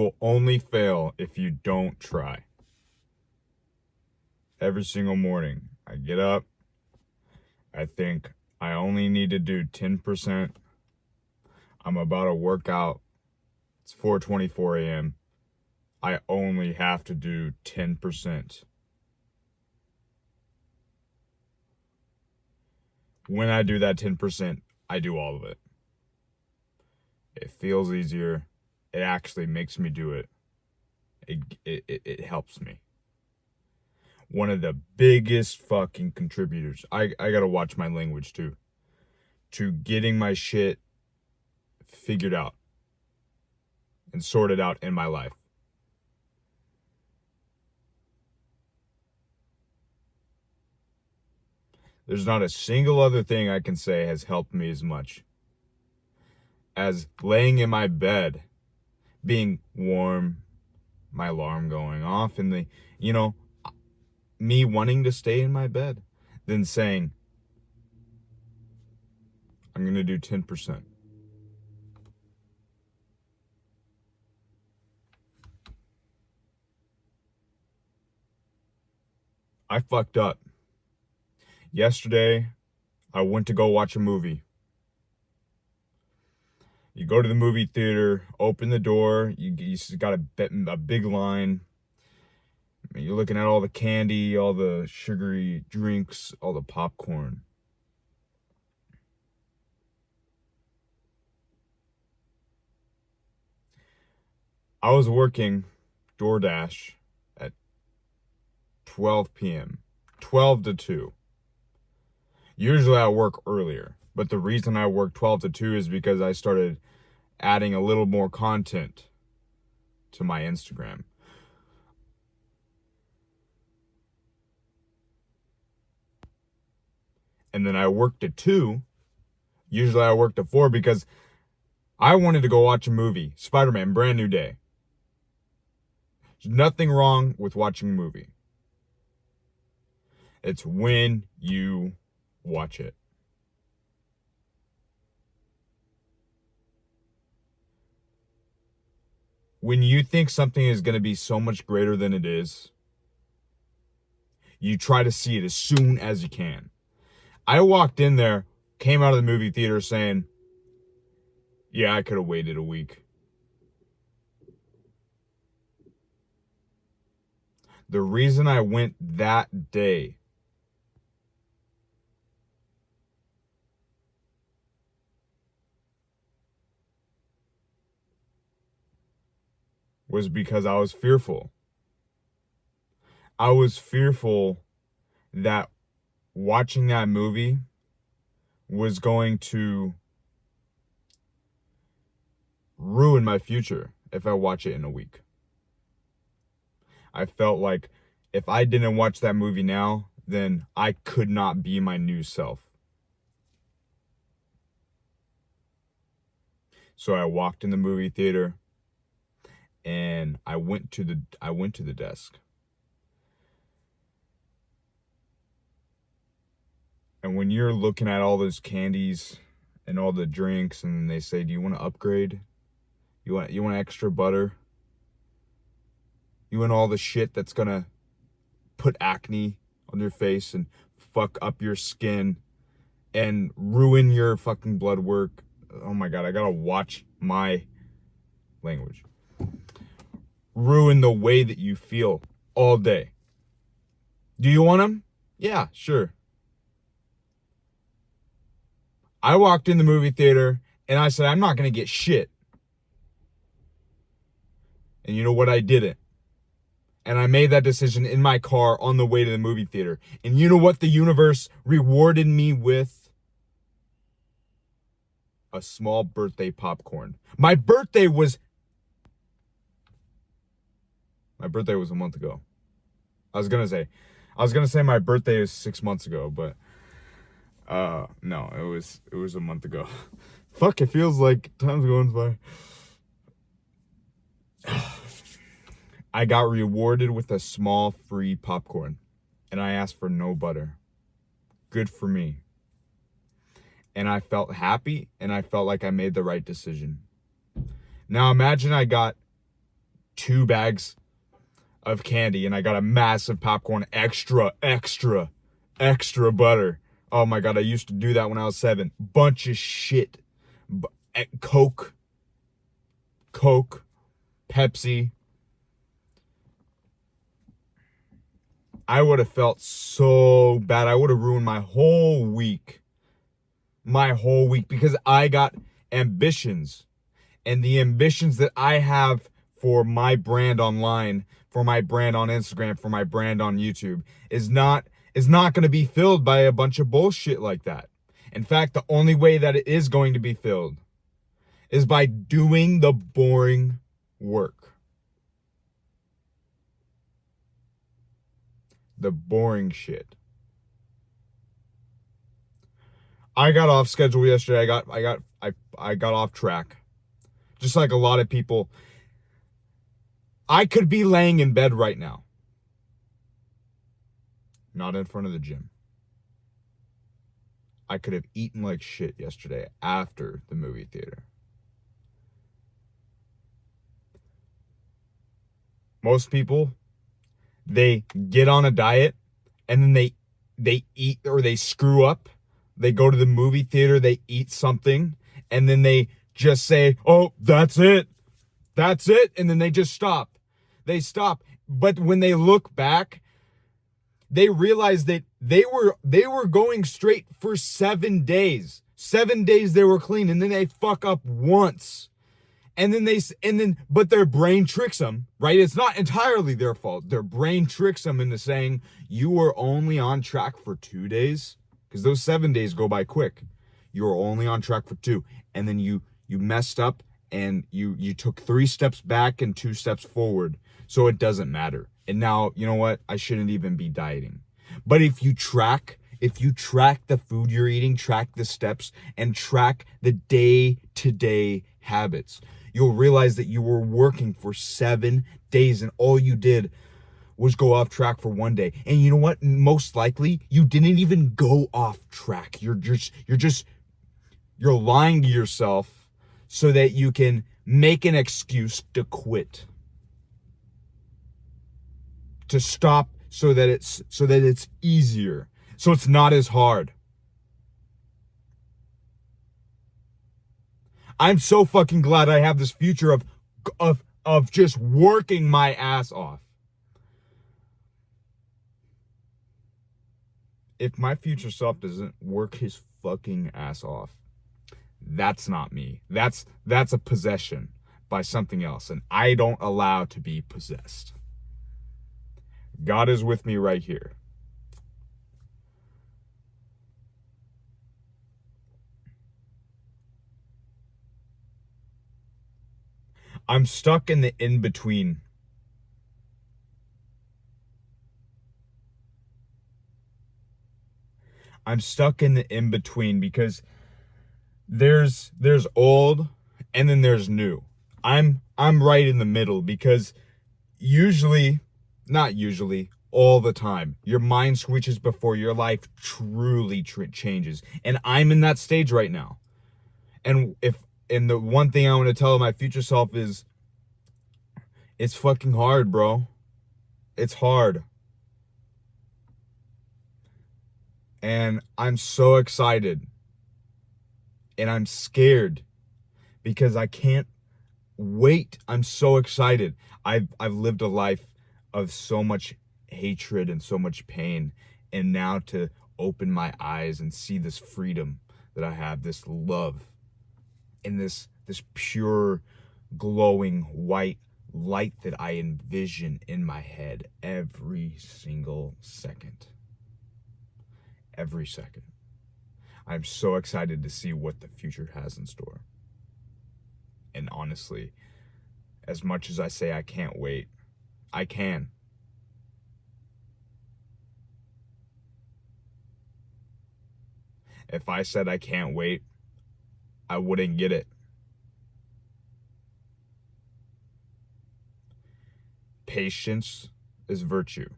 Will only fail if you don't try. Every single morning, I get up, I think I only need to do 10%. I'm about to work out. It's 4:24 a.m. I only have to do 10%. When I do that 10%, I do all of it. It feels easier. It actually makes me do it. It helps me. One of the biggest fucking contributors. I gotta watch my language too. To getting my shit figured out and sorted out in my life. There's not a single other thing I can say has helped me as much as laying in my bed, being warm, my alarm going off, and me wanting to stay in my bed, than saying, I'm going to do 10%. I fucked up. Yesterday, I went to go watch a movie. You go to the movie theater, open the door, you got a big line. You're looking at all the candy, all the sugary drinks, all the popcorn. I was working DoorDash at 12 p.m., 12 to 2. Usually I work earlier, but the reason I work 12 to 2 is because I started adding a little more content to my Instagram. And then I worked at 2. Usually I worked at 4 because I wanted to go watch a movie. Spider-Man, Brand New Day. There's nothing wrong with watching a movie. It's when you watch it. When you think something is going to be so much greater than it is, you try to see it as soon as you can. I walked in there, came out of the movie theater saying, yeah, I could have waited a week. The reason I went that day was because I was fearful. I was fearful that watching that movie was going to ruin my future if I watch it in a week. I felt like if I didn't watch that movie now, then I could not be my new self. So I walked in the movie theater and I went to the desk. And when you're looking at all those candies and all the drinks and they say, "Do you want to upgrade? You want extra butter? You want all the shit that's going to put acne on your face and fuck up your skin and ruin your fucking blood work." Oh my God, I got to watch my language. Ruin the way that you feel all day. Do you want them? Yeah, sure. I walked in the movie theater and I said, I'm not going to get shit. And you know what? I didn't. And I made that decision in my car on the way to the movie theater. And you know what the universe rewarded me with? A small birthday popcorn. My birthday was a month ago. I was gonna say my birthday is 6 months ago, but no, it was a month ago. Fuck, it feels like time's going by. I got rewarded with a small free popcorn, and I asked for no butter. Good for me. And I felt happy, and I felt like I made the right decision. Now imagine I got 2 bags of candy, and I got a massive popcorn, extra butter. Oh my God, I used to do that when I was 7. Bunch of shit. Coke, Pepsi. I would have felt so bad. I would have ruined my whole week. Because I got ambitions. And the ambitions that I have for my brand online, for my brand on Instagram, for my brand on YouTube is not going to be filled by a bunch of bullshit like that. In fact, the only way that it is going to be filled is by doing the boring work. The boring shit. I got off schedule yesterday. I got off track. Just like a lot of people. I could be laying in bed right now. Not in front of the gym. I could have eaten like shit yesterday after the movie theater. Most people, they get on a diet and then they eat, or they screw up. They go to the movie theater, they eat something, and then they just say, "Oh, that's it. That's it." And then they just stop. They stop. But when they look back, they realize that they were going straight for 7 days. 7 days they were clean, and then they fuck up once. But their brain tricks them, right? It's not entirely their fault. Their brain tricks them into saying, you were only on track for 2 days, because those 7 days go by quick. You were only on track for 2, and then you messed up, and you took 3 steps back and 2 steps forward, so it doesn't matter. And now, you know what? I shouldn't even be dieting. But if you track the food you're eating, track the steps, and track the day-to-day habits, you'll realize that you were working for 7 days and all you did was go off track for 1 day. And you know what? Most likely you didn't even go off track. You're lying to yourself so that you can make an excuse to quit. To stop so that it's easier. So it's not as hard. I'm so fucking glad I have this future of just working my ass off. If my future self doesn't work his fucking ass off, that's not me. That's a possession by something else, and I don't allow to be possessed. God is with me right here. I'm stuck in the in-between. I'm stuck in the in-between because there's old and then there's new. I'm right in the middle because all the time, your mind switches before your life truly changes. And I'm in that stage right now. And the one thing I want to tell my future self is, it's fucking hard, bro. It's hard. And I'm so excited. And I'm scared because I can't wait. I'm so excited. I've lived a life of so much hatred and so much pain, and now to open my eyes and see this freedom that I have, this love, and this pure glowing white light that I envision in my head every single second. I'm so excited to see what the future has in store. And honestly, as much as I say I can't wait, I can. If I said I can't wait, I wouldn't get it. Patience is virtue.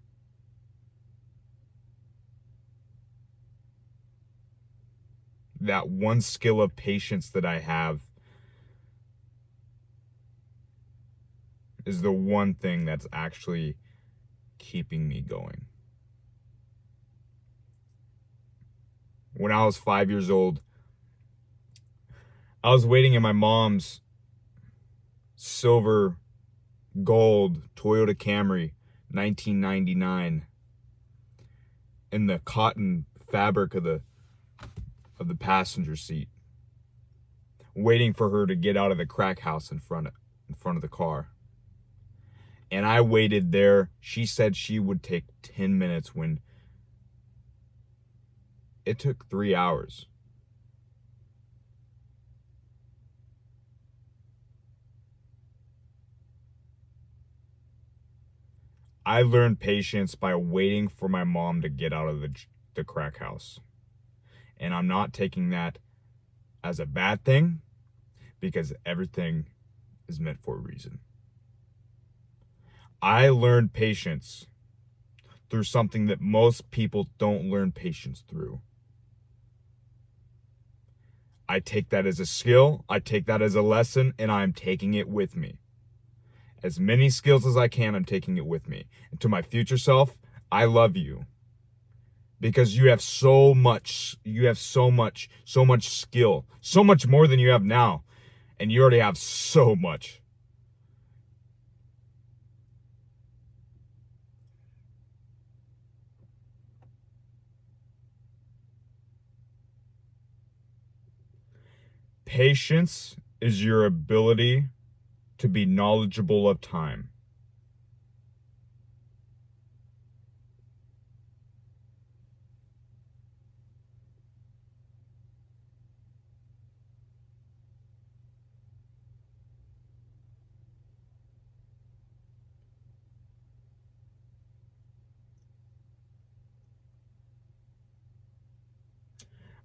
That one skill of patience that I have is the one thing that's actually keeping me going. When I was 5 years old, I was waiting in my mom's silver gold Toyota Camry 1999 in the cotton fabric of the passenger seat, waiting for her to get out of the crack house in front of the car. And I waited there. She said she would take 10 minutes when it took 3 hours. I learned patience by waiting for my mom to get out of the crack house. And I'm not taking that as a bad thing, because everything is meant for a reason. I learned patience through something that most people don't learn patience through. I take that as a skill, I take that as a lesson, and I'm taking it with me. As many skills as I can, I'm taking it with me. And to my future self, I love you. Because you have so much skill, so much more than you have now. And you already have so much. Patience is your ability to be knowledgeable of time.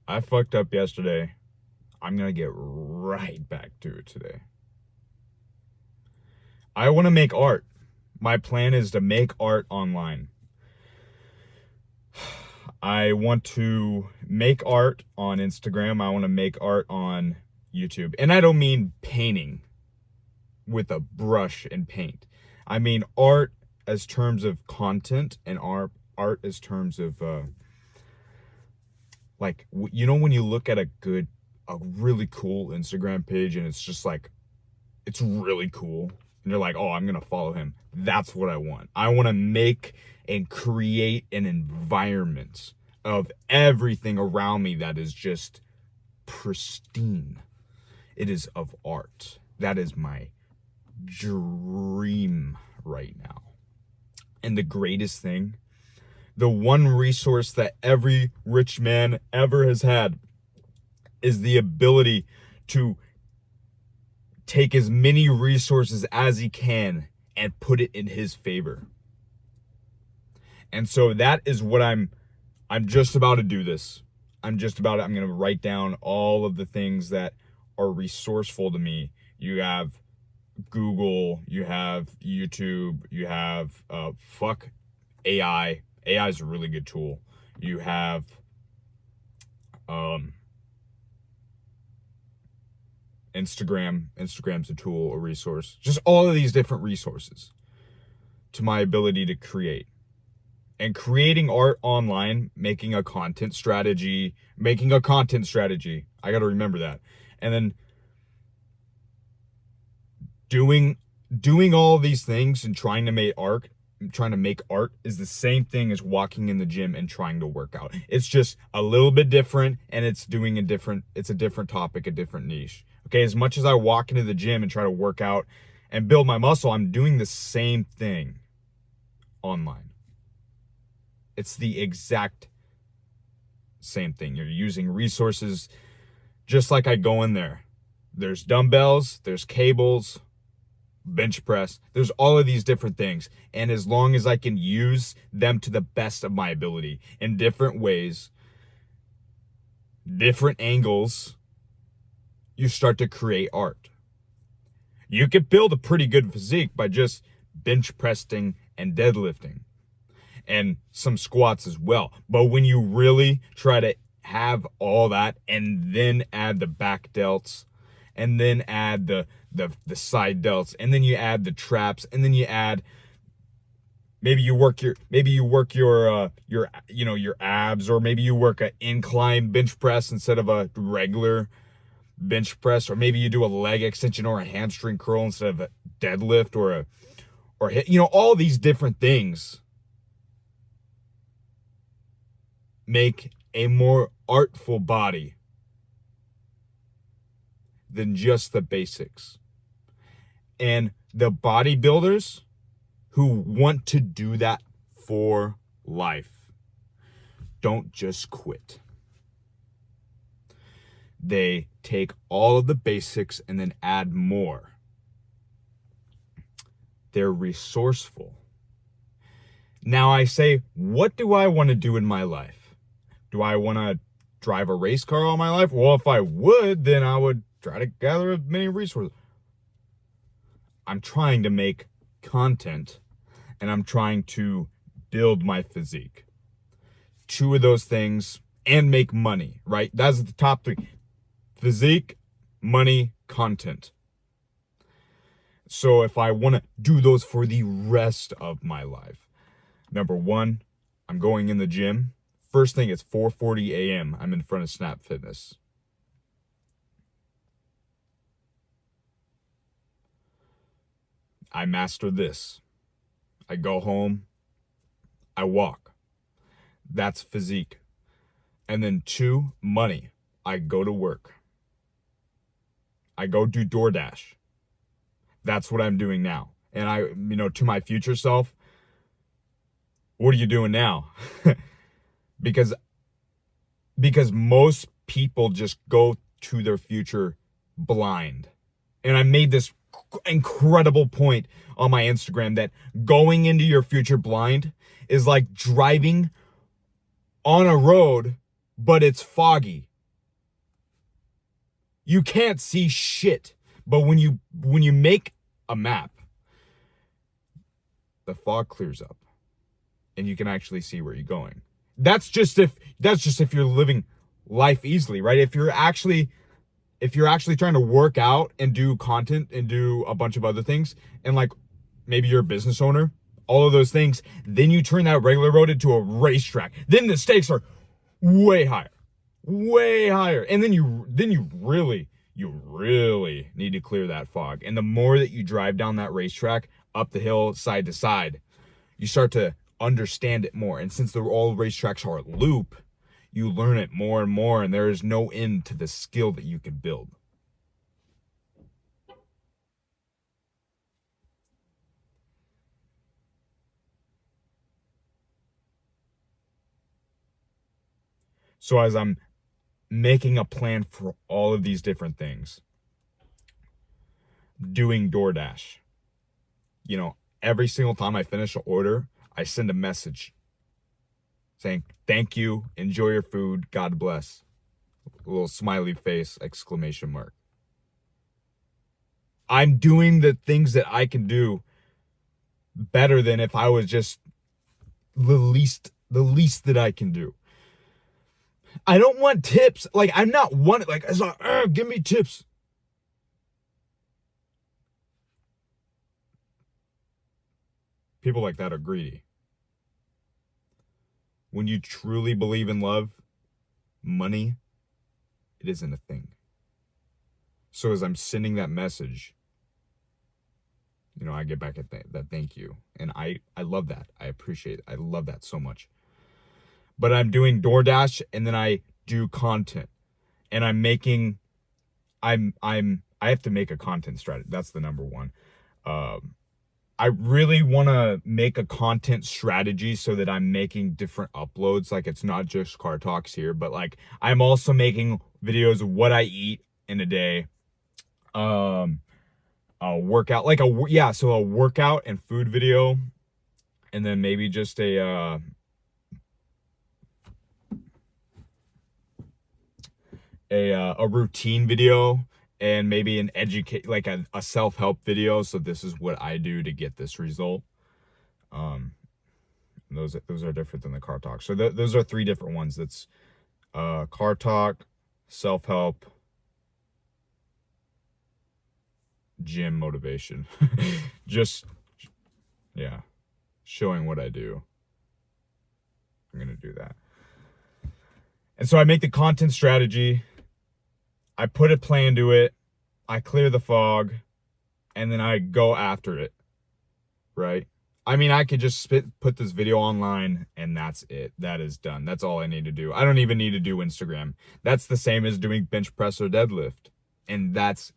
I fucked up yesterday. I'm going to get right back to it today. I want to make art. My plan is to make art online. I want to make art on Instagram. I want to make art on YouTube. And I don't mean painting with a brush and paint. I mean art as terms of content, and art as terms of like, you know, when you look at a really cool Instagram page and it's just like, it's really cool, and you're like, oh, I'm gonna follow him. That's what I want. I want to make and create an environment of everything around me that is just pristine. It is of art. That is my dream right now. And the greatest thing, the one resource that every rich man ever has had, is the ability to take as many resources as he can and put it in his favor. And so that is what I'm just about to do this. I'm going to write down all of the things that are resourceful to me. You have Google, you have YouTube, you have fuck AI. AI is a really good tool. You have Instagram. Instagram's a tool, a resource. Just all of these different resources to my ability to create. And creating art online, making a content strategy. I got to remember that. And then doing all these things and trying to make art is the same thing as walking in the gym and trying to work out. It's just a little bit different, and it's a different topic, a different niche. Okay, as much as I walk into the gym and try to work out and build my muscle, I'm doing the same thing online. It's the exact same thing. You're using resources just like I go in there. There's dumbbells, there's cables, bench press. There's all of these different things. And as long as I can use them to the best of my ability in different ways, different angles, you start to create art. You could build a pretty good physique by just bench pressing and deadlifting, and some squats as well. But when you really try to have all that and then add the back delts and then add the side delts, and then you add the traps, and then you add maybe you work your your abs, or maybe you work an incline bench press instead of a regular bench press, or maybe you do a leg extension or a hamstring curl instead of a deadlift or hit, all these different things make a more artful body than just the basics. And the bodybuilders who want to do that for life don't just quit. They take all of the basics and then add more. They're resourceful. Now I say, what do I want to do in my life? Do I want to drive a race car all my life? Well, if I would, then I would try to gather as many resources. I'm trying to make content, and I'm trying to build my physique. Two of those things, and make money, right? That's the top three. Physique, money, content. So if I want to do those for the rest of my life, number one, I'm going in the gym. First thing, it's 4:40 a.m. I'm in front of Snap Fitness. I master this. I go home. I walk. That's physique. And then two, money. I go to work. I go do DoorDash. That's what I'm doing now. And I, to my future self, what are you doing now? because most people just go to their future blind. And I made this incredible point on my Instagram that going into your future blind is like driving on a road, but it's foggy. You can't see shit. But when you make a map, the fog clears up and you can actually see where you're going. That's just if you're living life easily, right? If you're actually trying to work out and do content and do a bunch of other things, and like maybe you're a business owner, all of those things, then you turn that regular road into a racetrack. Then the stakes are way higher. And then you really need to clear that fog. And the more that you drive down that racetrack, up the hill, side to side, you start to understand it more. And since all racetracks are a loop, you learn it more and more, and there is no end to the skill that you can build. So as I'm making a plan for all of these different things, doing DoorDash, every single time I finish an order, I send a message saying, thank you, enjoy your food, God bless. A little smiley face, exclamation mark. I'm doing the things that I can do better than if I was just the least that I can do. I don't want tips. Like, I'm not one, like, it's like, give me tips. People like that are greedy. When you truly believe in love, money, it isn't a thing. So as I'm sending that message, I get back that thank you. And I love that. I appreciate it. I love that so much. But I'm doing DoorDash, and then I do content. And I have to make a content strategy. That's the number one. I really want to make a content strategy so that I'm making different uploads. Like, it's not just car talks here, but like I'm also making videos of what I eat in a day. A workout, so a workout and food video, and then maybe just a routine video, and maybe an a self-help video. So this is what I do to get this result. Those are different than the car talk. So those are three different ones. That's car talk, self-help, gym motivation. Just, yeah, showing what I do. I'm going to do that. And so I make the content strategy. I put a plan to it. I clear the fog. And then I go after it. Right? I mean, I could just put this video online and that's it. That is done. That's all I need to do. I don't even need to do Instagram. That's the same as doing bench press or deadlift. And that's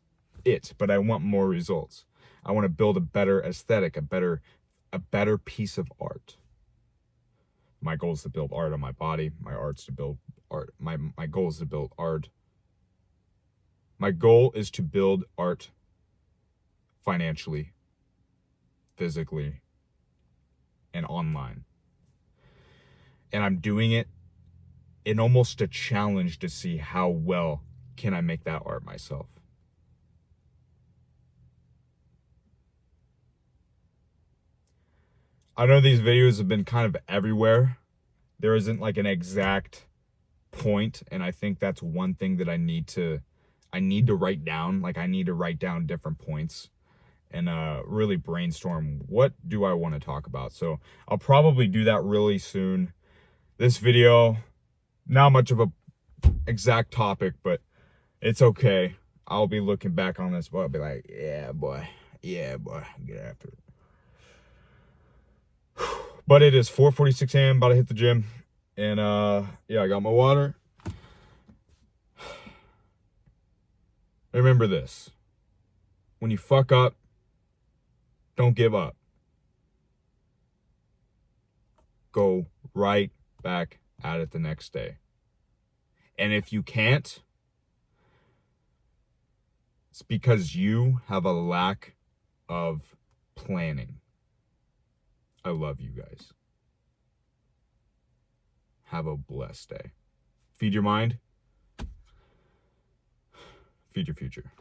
it. But I want more results. I want to build a better aesthetic, a better piece of art. My goal is to build art on my body. My art's to build art. My goal is to build art. My goal is to build art financially, physically, and online. And I'm doing it in almost a challenge to see how well can I make that art myself. I know these videos have been kind of everywhere. There isn't like an exact point, and I think that's one thing that I need to write down. Like I need to write down different points and really brainstorm what do I want to talk about. So I'll probably do that really soon. This video, not much of a exact topic, but it's okay. I'll be looking back on this, but I'll be like, yeah, boy, get after it. But it is 4:46 a.m. About to hit the gym, and yeah, I got my water. Remember this: when you fuck up, don't give up. Go right back at it the next day. And if you can't, it's because you have a lack of planning. I love you guys. Have a blessed day. Feed your mind. Feed your future.